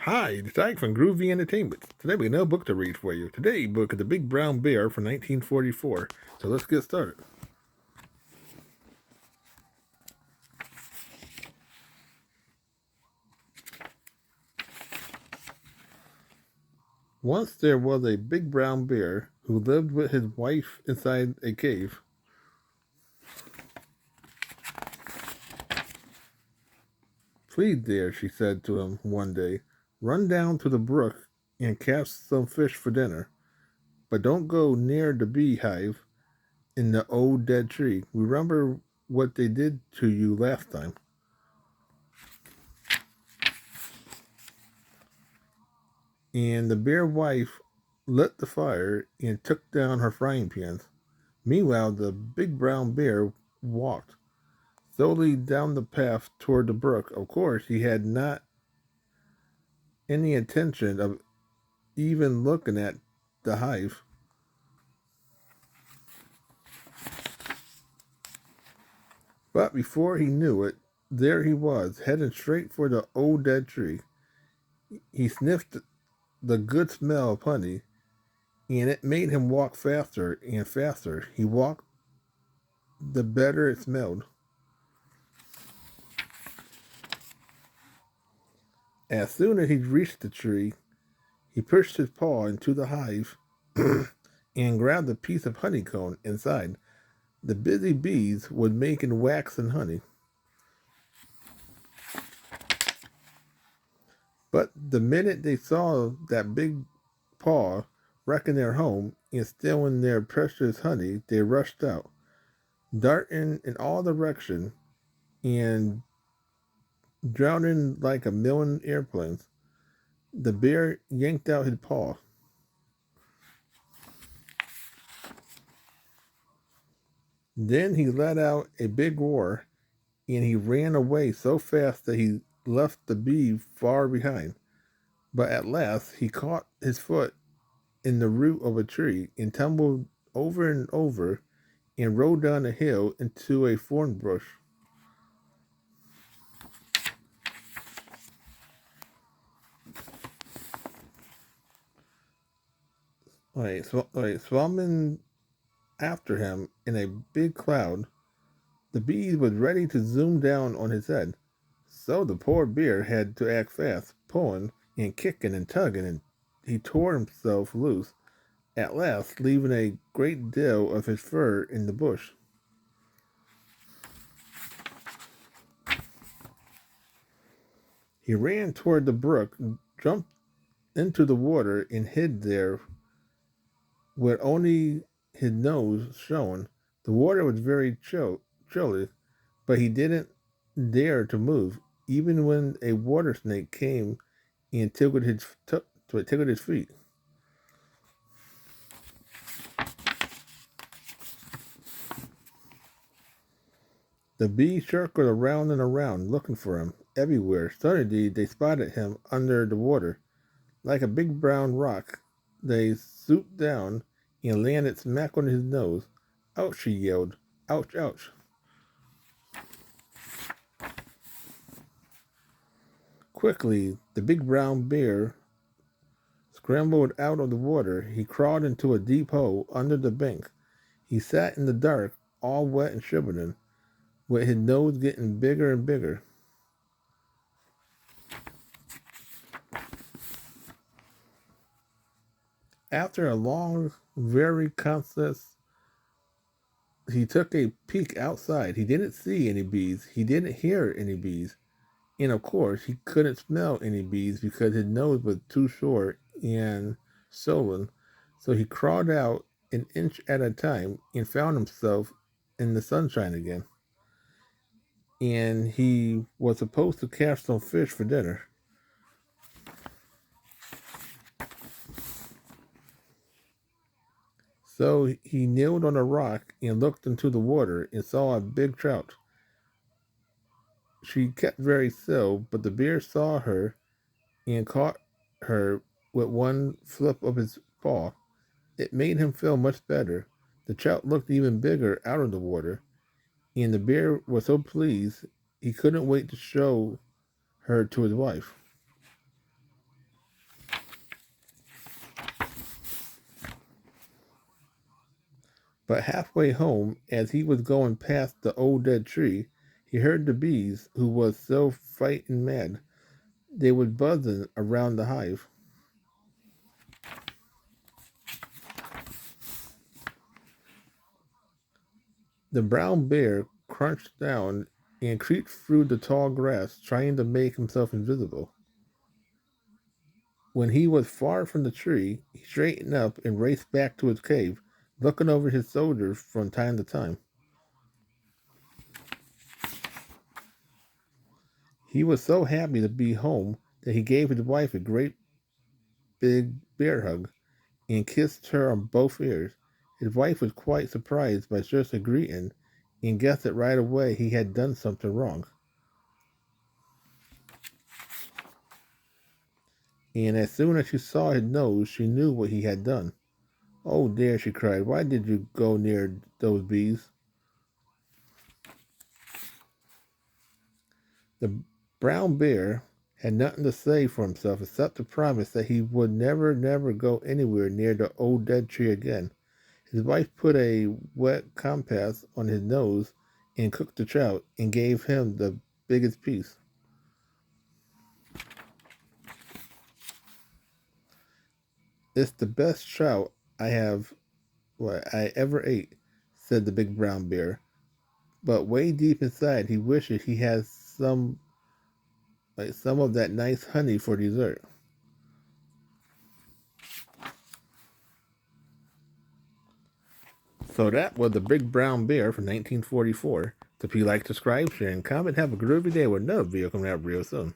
Hi, it's Ike from Groovy Entertainment. Today we have no book to read for you. Today's book is The Big Brown Bear from 1944. So let's get started. Once there was a big brown bear who lived with his wife inside a cave. Please, dear, she said to him one day, run down to the brook and catch some fish for dinner. But don't go near the beehive in the old dead tree. Remember what they did to you last time. And the bear wife lit the fire and took down her frying pans. Meanwhile, the big brown bear walked slowly down the path toward the brook. Of course, he had not any intention of even looking at the hive. But before he knew it, there he was, heading straight for the old dead tree. He sniffed the good smell of honey, and it made him walk faster and faster. He walked, the better it smelled. As soon as he reached the tree, he pushed his paw into the hive and grabbed a piece of honeycomb inside. The busy bees were making wax and honey. But the minute they saw that big paw wrecking their home and stealing their precious honey, they rushed out, darting in all directions and drowning like a million airplanes. The bear yanked out his paw. Then he let out a big roar and he ran away so fast that he left the bee far behind. But at last he caught his foot in the root of a tree and tumbled over and over and rolled down a hill into a thorn bush. Swarming after him in a big cloud, the bees was ready to zoom down on his head. So the poor bear had to act fast, pulling and kicking and tugging, and he tore himself loose, at last leaving a great deal of his fur in the bush. He ran toward the brook, jumped into the water, and hid there with only his nose showing. The water was very chilly, but he didn't dare to move, even when a water snake came and tickled his feet. The bees circled around and around, looking for him everywhere. Suddenly, they spotted him under the water. Like a big brown rock, they swooped down and landed smack on his nose. Ouch, he yelled. Ouch, ouch. Quickly, the big brown bear scrambled out of the water. He crawled into a deep hole under the bank. He sat in the dark, all wet and shivering, with his nose getting bigger and bigger. After a long, very conscious, he took a peek outside. He didn't see any bees. He didn't hear any bees. And of course, he couldn't smell any bees because his nose was too short and swollen. So he crawled out an inch at a time and found himself in the sunshine again. And he was supposed to catch some fish for dinner. So he kneeled on a rock and looked into the water and saw a big trout. She kept very still, but the bear saw her and caught her with one flip of his paw. It made him feel much better. The trout looked even bigger out of the water, and the bear was so pleased he couldn't wait to show her to his wife. But halfway home, as he was going past the old dead tree, he heard the bees, who was so frightened mad they was buzzing around the hive. The brown bear crouched down and creeped through the tall grass, trying to make himself invisible. When he was far from the tree, he straightened up and raced back to his cave, looking over his shoulder from time to time. He was so happy to be home that he gave his wife a great big bear hug and kissed her on both ears. His wife was quite surprised by such a greeting and guessed that right away he had done something wrong. And as soon as she saw his nose, she knew what he had done. "Oh dear," she cried, "why did you go near those bees?" The brown bear had nothing to say for himself except to promise that he would never, never go anywhere near the old dead tree again. His wife put a wet compress on his nose and cooked the trout and gave him the biggest piece. "It's the best trout I ever ate," said the big brown bear. But way deep inside, he wishes he had some of that nice honey for dessert. So that was the Big Brown Bear from 1944. So if you like, subscribe, share, and comment, have a groovy day with another video coming out real soon.